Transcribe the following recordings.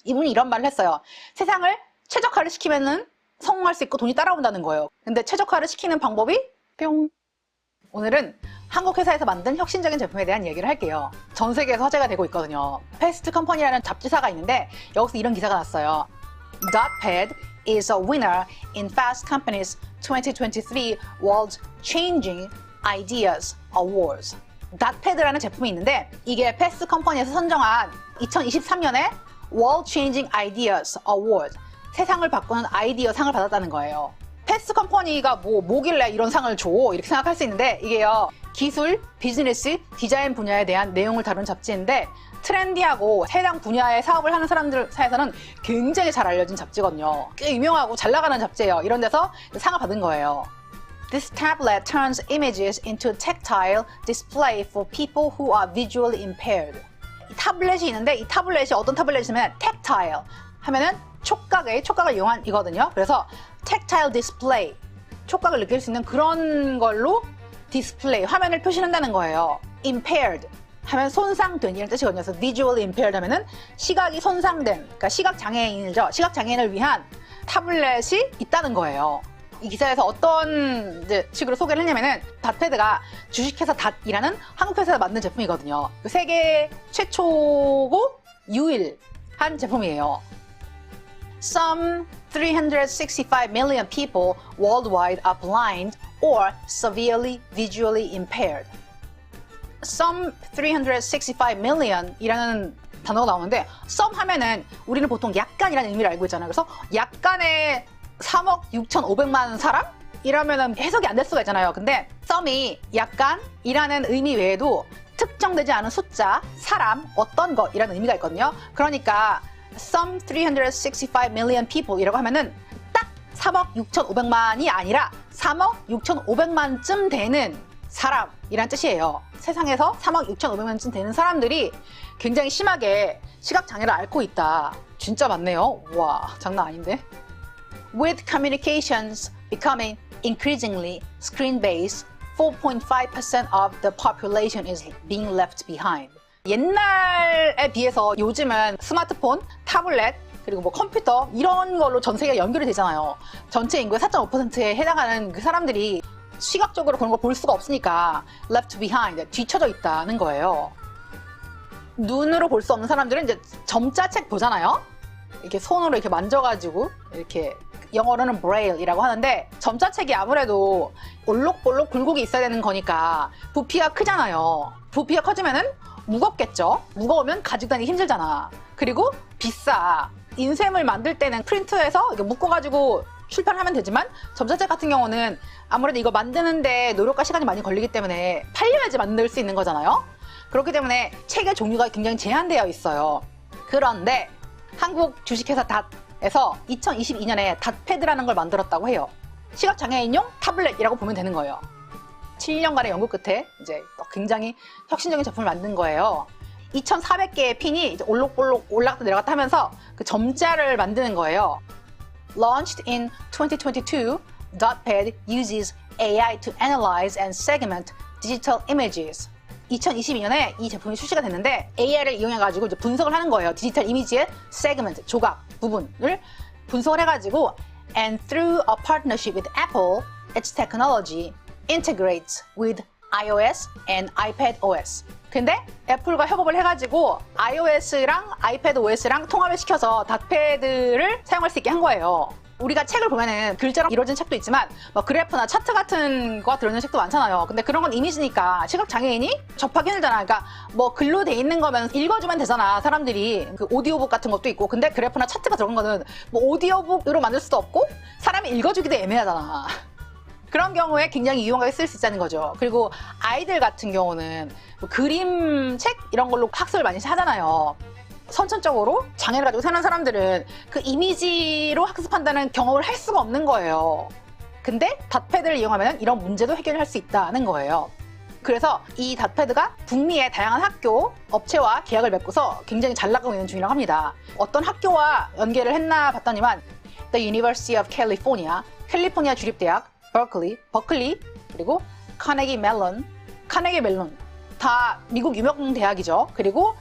이분이 이런 말을 했어요. 세상을 최적화를 시키면은 성공할 수 있고 돈이 따라온다는 거예요. 근데 최적화를 시키는 방법이 뿅. 오늘은 한국 회사에서 만든 혁신적인 제품에 대한 얘기를 할게요. 전 세계에서 화제가 되고 있거든요. 패스트 컴퍼니라는 잡지사가 있는데 여기서 이런 기사가 났어요. Dotpad is a winner in Fast Company's 2023 World Changing Ideas Awards. Dotpad라는 제품이 있는데 이게 패스트 컴퍼니에서 선정한 2023년에 World Changing Ideas Award, 세상을 바꾸는 아이디어 상을 받았다는 거예요. 패스트 컴퍼니가 뭐길래 이런 상을 줘? 이렇게 생각할 수 있는데 이게요, 기술, 비즈니스, 디자인 분야에 대한 내용을 다룬 잡지인데 트렌디하고 해당 분야의 사업을 하는 사람들 사이에서는 굉장히 잘 알려진 잡지거든요. 꽤 유명하고 잘 나가는 잡지예요. 이런 데서 상을 받은 거예요. This tablet turns images into tactile display for people who are visually impaired. 이 타블렛이 있는데 이 타블렛이 어떤 타블렛이냐면 tactile 하면은 촉각을 이용한 이거든요. 그래서 tactile display, 촉각을 느낄 수 있는 그런 걸로 디스플레이, 화면을 표시한다는 거예요. impaired 하면 손상된 이런 뜻이거든요. 그래서 visually impaired 하면은 시각이 손상된, 그러니까 시각장애인이죠. 시각장애인을 위한 타블렛이 있다는 거예요. 이 기사에서 어떤 식으로 소개를 했냐면은 닷패드가 주식회사 닷이라는 한국 회사에서 만든 제품이거든요. 세계 최초고 유일한 제품이에요. Some 365 million people worldwide are blind or severely visually impaired. Some 365 million 이라는 단어가 나오는데 some 하면은 우리는 보통 약간이라는 의미를 알고 있잖아요. 그래서 약간의 3억 6,500만 사람? 이러면은 해석이 안 될 수가 있잖아요. 근데 some이 약간이라는 의미 외에도 특정되지 않은 숫자, 사람, 어떤 것 이라는 의미가 있거든요. 그러니까 some 365 million people 이라고 하면은 딱 3억 6,500만이 아니라 3억 6,500만쯤 되는 사람이란 뜻이에요. 세상에서 3억 6,500만쯤 되는 사람들이 굉장히 심하게 시각장애를 앓고 있다. 진짜 많네요. 와, 장난 아닌데. With communications becoming increasingly screen-based, 4.5% of the population is being left behind. 옛날에 비해서 요즘은 스마트폰, 타블렛, 그리고 뭐 컴퓨터 이런 걸로 전 세계가 연결이 되잖아요. 전체 인구의 4.5%에 해당하는 그 사람들이 시각적으로 그런 걸 볼 수가 없으니까 left behind, 뒤쳐져 있다는 거예요. 눈으로 볼 수 없는 사람들은 이제 점자책 보잖아요. 이렇게 손으로 이렇게 만져가지고 이렇게 영어로는 브레일이라고 하는데 점자책이 아무래도 올록볼록 굴곡이 있어야 되는 거니까 부피가 크잖아요. 부피가 커지면은 무겁겠죠. 무거우면 가지고 다니기 힘들잖아. 그리고 비싸. 인쇄물 만들 때는 프린트해서 묶어가지고 출판하면 되지만 점자책 같은 경우는 아무래도 이거 만드는데 노력과 시간이 많이 걸리기 때문에 팔려야지 만들 수 있는 거잖아요. 그렇기 때문에 책의 종류가 굉장히 제한되어 있어요. 그런데 한국 주식회사 닷에서 2022년에 닷패드라는 걸 만들었다고 해요. 시각장애인용 타블렛이라고 보면 되는 거예요. 7년간의 연구 끝에 이제 굉장히 혁신적인 제품을 만든 거예요. 2,400개의 핀이 이제 올록볼록 올라갔다 내려갔다 하면서 그 점자를 만드는 거예요. Launched in 2022, Dotpad uses AI to analyze and segment digital images. 2022년에 이 제품이 출시가 됐는데 AI를 이용해가지고 이제 분석을 하는 거예요. 디지털 이미지의 segment, 조각, 부분을 분석을 해가지고 and through a partnership with Apple, its technology integrates with iOS and iPadOS. 근데 애플과 협업을 해가지고 iOS랑 iPadOS랑 통합을 시켜서 닷패드를 사용할 수 있게 한 거예요. 우리가 책을 보면은 글자로 이루어진 책도 있지만 뭐 그래프나 차트 같은 거가 들어있는 책도 많잖아요. 근데 그런 건 이미지니까 시각장애인이 접하기 힘들잖아. 그러니까 뭐 글로 돼 있는 거면 읽어주면 되잖아. 사람들이 그 오디오북 같은 것도 있고. 근데 그래프나 차트가 들어간 거는 뭐 오디오북으로 만들 수도 없고 사람이 읽어주기도 애매하잖아. 그런 경우에 굉장히 유용하게 쓸 수 있다는 거죠. 그리고 아이들 같은 경우는 뭐 그림책 이런 걸로 학습을 많이 하잖아요. 선천적으로 장애를 가지고 사는 사람들은 그 이미지로 학습한다는 경험을 할 수가 없는 거예요. 근데 닷패드를 이용하면 이런 문제도 해결할 수 있다는 거예요. 그래서 이 닷패드가 북미의 다양한 학교, 업체와 계약을 맺고서 굉장히 잘 나가고 있는 중이라고 합니다. 어떤 학교와 연계를 했나 봤더니만 The University of California, 캘리포니아 주립대학, 버클리, 그리고 카네기 멜론 다 미국 유명 대학이죠. 그리고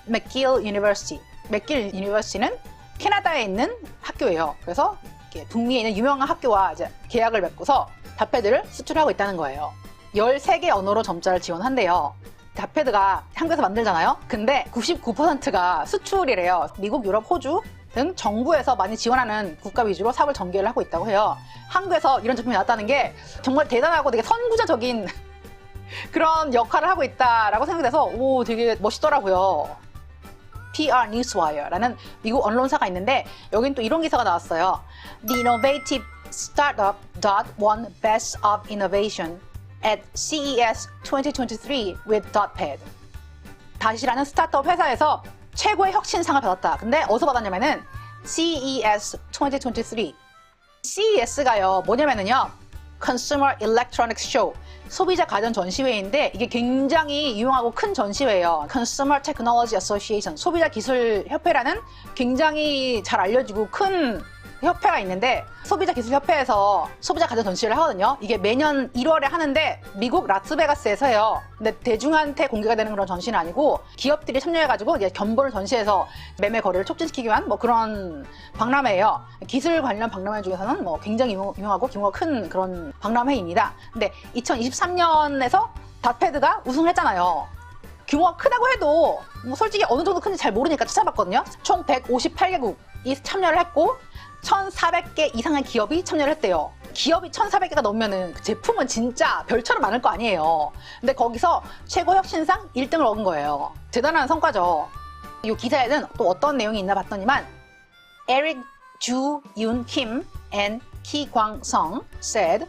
맥길 유니버시티, 맥길 유니버시티는 캐나다에 있는 학교예요. 그래서 북미에 있는 유명한 학교와 이제 계약을 맺고서 닷패드를 수출하고 있다는 거예요. 13개 언어로 점자를 지원한대요. 닷패드가 한국에서 만들잖아요. 근데 99%가 수출이래요. 미국, 유럽, 호주 등 정부에서 많이 지원하는 국가 위주로 사업을 전개를 하고 있다고 해요. 한국에서 이런 제품이 나왔다는 게 정말 대단하고 되게 선구자적인 그런 역할을 하고 있다라고 생각돼서 오 되게 멋있더라고요. PR Newswire라는 미국 언론사가 있는데 여긴 또 이런 기사가 나왔어요. The innovative startup dot won Best of Innovation at CES 2023 with Dotpad. 다시라는 스타트업 회사에서 최고의 혁신상을 받았다. 근데 어디서 받았냐면은 CES 2023. CES가요 뭐냐면은요 Consumer Electronics Show, 소비자 가전 전시회인데 이게 굉장히 유명하고 큰 전시회예요. Consumer Technology Association, 소비자 기술 협회라는 굉장히 잘 알려지고 큰 협회가 있는데 소비자 기술 협회에서 소비자 가전 전시회를 하거든요. 이게 매년 1월에 하는데 미국 라스베가스에서 해요. 근데 대중한테 공개가 되는 그런 전시는 아니고 기업들이 참여해가지고 이제 견본을 전시해서 매매 거래를 촉진시키기 위한 뭐 그런 박람회예요. 기술 관련 박람회 중에서는 뭐 굉장히 유명하고 규모가 큰 그런 박람회입니다. 근데 2023년에서 닷패드가 우승을 했잖아요. 규모가 크다고 해도 뭐 솔직히 어느 정도 큰지 잘 모르니까 찾아봤거든요. 총 158개국이 참여를 했고 1,400개 이상의 기업이 참여를 했대요. 기업이 1,400개가 넘으면은 그 제품은 진짜 별처럼 많을 거 아니에요. 근데 거기서 최고 혁신상 1등을 얻은 거예요. 대단한 성과죠. 이 기사에는 또 어떤 내용이 있나 봤더니만 Eric Ju Yoon Kim and Ki Kwang Sung said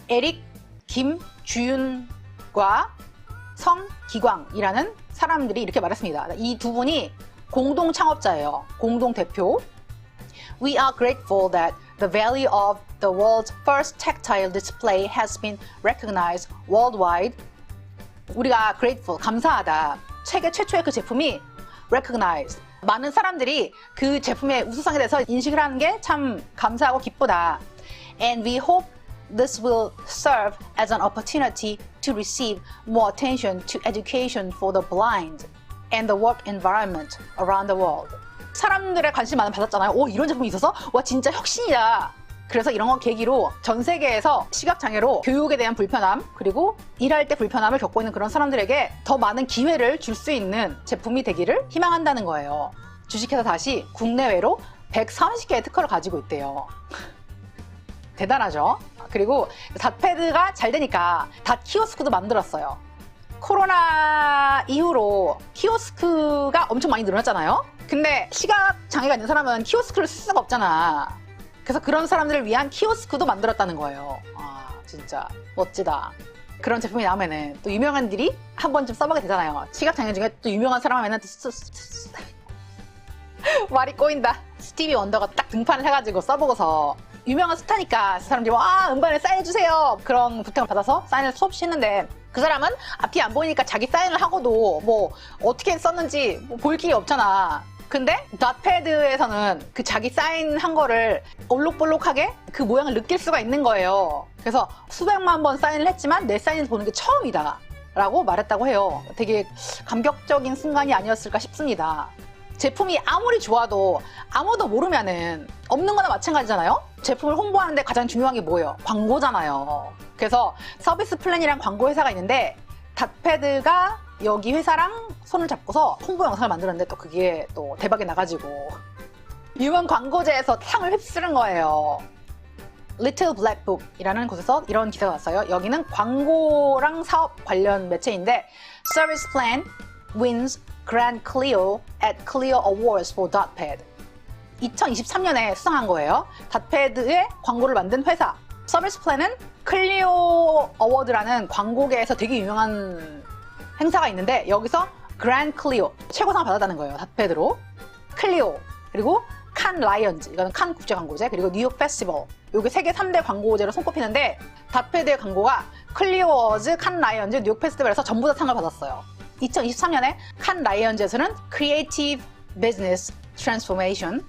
에릭 김주윤과 성기광이라는 사람들이 이렇게 말했습니다. 이 두 분이 공동 창업자예요. 공동 대표. We are grateful that the value of the world's first tactile display has been recognized worldwide. 우리가 grateful, 감사하다. 세계 최초의 그 제품이 recognized. 많은 사람들이 그 제품의 우수성에 대해서 인식을 하는 게 참 감사하고 기쁘다. And we hope this will serve as an opportunity to receive more attention to education for the blind and the work environment around the world. 사람들의 관심 많이 받았잖아요. 오, 이런 제품이 있어서? 와, 진짜 혁신이다. 그래서 이런 거 계기로 전 세계에서 시각장애로 교육에 대한 불편함, 그리고 일할 때 불편함을 겪고 있는 그런 사람들에게 더 많은 기회를 줄 수 있는 제품이 되기를 희망한다는 거예요. 주식회사 다시 국내외로 130개의 특허를 가지고 있대요. 대단하죠? 그리고 닷패드가 잘 되니까 닷 키오스크도 만들었어요. 코로나 이후로 키오스크가 엄청 많이 늘어났잖아요? 근데 시각장애가 있는 사람은 키오스크를 쓸 수가 없잖아. 그래서 그런 사람들을 위한 키오스크도 만들었다는 거예요. 아, 진짜 멋지다. 그런 제품이 나오면은 또 유명한들이 한 번쯤 써보게 되잖아요. 시각장애 중에 또 유명한 사람 하면은 말이 꼬인다. 스티비 원더가 딱 등판을 해가지고 써보고서 유명한 스타니까 사람들이 음반에 사인해주세요. 그런 부탁을 받아서 사인을 수없이 했는데 그 사람은 앞이 안 보이니까 자기 사인을 하고도 뭐 어떻게 썼는지 볼 길이 없잖아. 근데 닷패드에서는 그 자기 사인한 거를 올록볼록하게 그 모양을 느낄 수가 있는 거예요. 그래서 수백만 번 사인을 했지만 내 사인을 보는 게 처음이다 라고 말했다고 해요. 되게 감격적인 순간이 아니었을까 싶습니다. 제품이 아무리 좋아도 아무도 모르면은 없는 거나 마찬가지잖아요. 제품을 홍보하는데 가장 중요한 게 뭐예요? 광고잖아요. 그래서 서비스 플랜이란 광고 회사가 있는데 닷패드가 여기 회사랑 손을 잡고서 홍보 영상을 만들었는데 또 그게 또 대박이 나가지고 유명 광고제에서 상을 휩쓰는 거예요. Little Black Book이라는 곳에서 이런 기사가 왔어요. 여기는 광고랑 사업 관련 매체인데 Service Plan wins Grand Clio at Clio Awards for Dotpad. 2023년에 수상한 거예요. 닷패드의 광고를 만든 회사. 서비스 플랜은 클리오 어워드라는 광고계에서 되게 유명한 행사가 있는데 여기서 그랜드 클리오 최고상을 받았다는 거예요. 닷패드로. 클리오 그리고 칸 라이언즈 이거는 칸 국제광고제 그리고 뉴욕 페스티벌 요게 세계 3대 광고제로 손꼽히는데 닷패드의 광고가 클리오 어워즈, 칸 라이언즈, 뉴욕 페스티벌에서 전부 다 상을 받았어요. 2023년에 칸 라이언즈에서는 Creative Business Transformation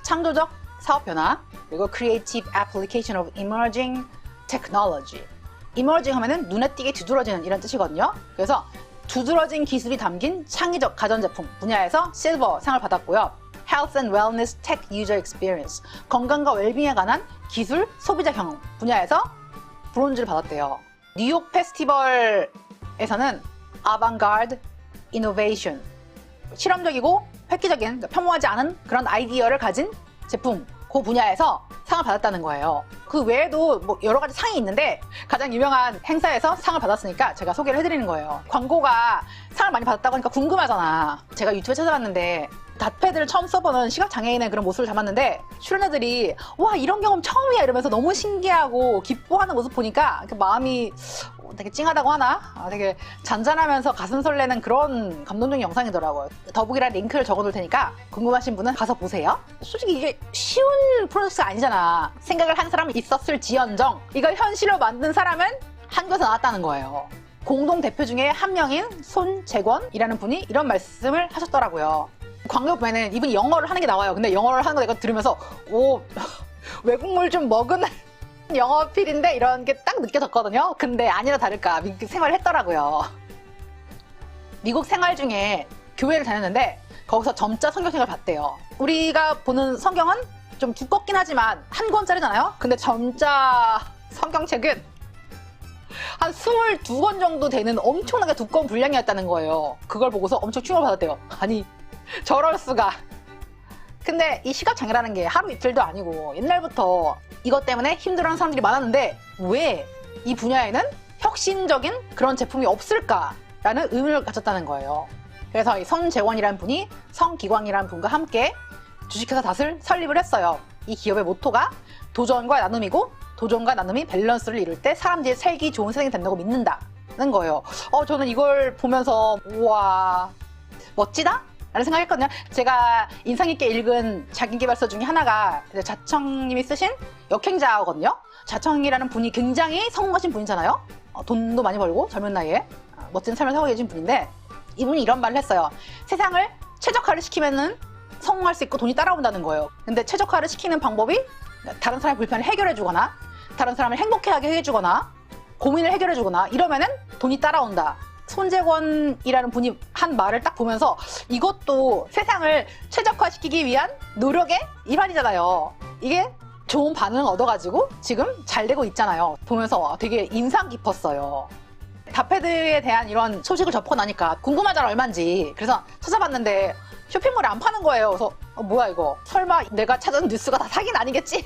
창조적 사업 변화 그리고 Creative Application of Emerging Technology Emerging 하면은 눈에 띄게 뒤돌아지는 이런 뜻이거든요. 그래서 두드러진 기술이 담긴 창의적 가전제품 분야에서 실버 상을 받았고요. Health and Wellness Tech User Experience, 건강과 웰빙에 관한 기술 소비자 경험 분야에서 브론즈를 받았대요. 뉴욕 페스티벌에서는 Avant-Garde Innovation, 실험적이고 획기적인, 그러니까 평범하지 않은 그런 아이디어를 가진 제품, 그 분야에서 상을 받았다는 거예요. 그 외에도 뭐 여러 가지 상이 있는데 가장 유명한 행사에서 상을 받았으니까 제가 소개를 해드리는 거예요. 광고가 상을 많이 받았다고 하니까 궁금하잖아. 제가 유튜브에 찾아봤는데 닷패드를 처음 써보는 시각장애인의 그런 모습을 담았는데 출연자들이 와 이런 경험 처음이야 이러면서 너무 신기하고 기뻐하는 모습 보니까 마음이 되게 찡하다고 하나? 되게 잔잔하면서 가슴 설레는 그런 감동적인 영상이더라고요. 더보기란 링크를 적어놓을 테니까 궁금하신 분은 가서 보세요. 솔직히 이게 쉬운 프로젝트가 아니잖아. 생각을 한 사람이 있었을지언정 이걸 현실로 만든 사람은 한국에서 나왔다는 거예요. 공동 대표 중에 한 명인 손재권이라는 분이 이런 말씀을 하셨더라고요. 광고 보면은 이분이 영어를 하는 게 나와요. 근데 영어를 하는 거 내가 들으면서 오 외국물 좀 먹은 영어 어필인데 이런 게 딱 느껴졌거든요. 근데 아니나 다를까 미국 생활을 했더라고요. 미국 생활 중에 교회를 다녔는데 거기서 점자 성경책을 봤대요. 우리가 보는 성경은 좀 두껍긴 하지만 한 권짜리잖아요. 근데 점자 성경책은 한 22권 정도 되는 엄청나게 두꺼운 분량이었다는 거예요. 그걸 보고서 엄청 충격을 받았대요. 아니 저럴 수가. 근데 이 시각장애라는 게 하루 이틀도 아니고 옛날부터 이것 때문에 힘들어하는 사람들이 많았는데 왜 이 분야에는 혁신적인 그런 제품이 없을까라는 의문을 가졌다는 거예요. 그래서 이 손재권이라는 분이 성기광이라는 분과 함께 주식회사 닷을 설립을 했어요. 이 기업의 모토가 도전과 나눔이고 도전과 나눔이 밸런스를 이룰 때 사람들이 살기 좋은 세상이 된다고 믿는다는 거예요. 저는 이걸 보면서 우와 멋지다? 라는 생각했거든요. 제가 인상 깊게 읽은 자기계발서 중에 하나가 자청님이 쓰신 역행자거든요. 자청이라는 분이 굉장히 성공하신 분이잖아요. 돈도 많이 벌고 젊은 나이에 멋진 삶을 살고 계신 분인데 이분이 이런 말을 했어요. 세상을 최적화를 시키면은 성공할 수 있고 돈이 따라온다는 거예요. 근데 최적화를 시키는 방법이 다른 사람의 불편을 해결해주거나 다른 사람을 행복해하게 해주거나 고민을 해결해주거나 이러면은 돈이 따라온다. 손재권이라는 분이 한 말을 딱 보면서 이것도 세상을 최적화시키기 위한 노력의 일환이잖아요. 이게 좋은 반응을 얻어가지고 지금 잘 되고 있잖아요. 보면서 되게 인상 깊었어요. 닷패드에 대한 이런 소식을 접하고 나니까 궁금하잖아 얼마인지. 그래서 찾아봤는데 쇼핑몰에 안 파는 거예요. 그래서 뭐야 이거 설마 내가 찾은 뉴스가 다 사기는 아니겠지?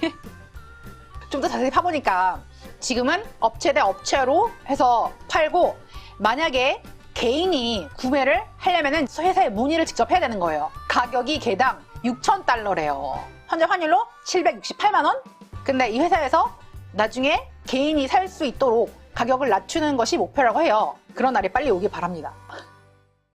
좀 더 자세히 파보니까 지금은 업체 대 업체로 해서 팔고 만약에 개인이 구매를 하려면은 회사에 문의를 직접 해야 되는 거예요. 가격이 개당 $6,000래요. 현재 환율로 768만 원? 근데 이 회사에서 나중에 개인이 살 수 있도록 가격을 낮추는 것이 목표라고 해요. 그런 날이 빨리 오길 바랍니다.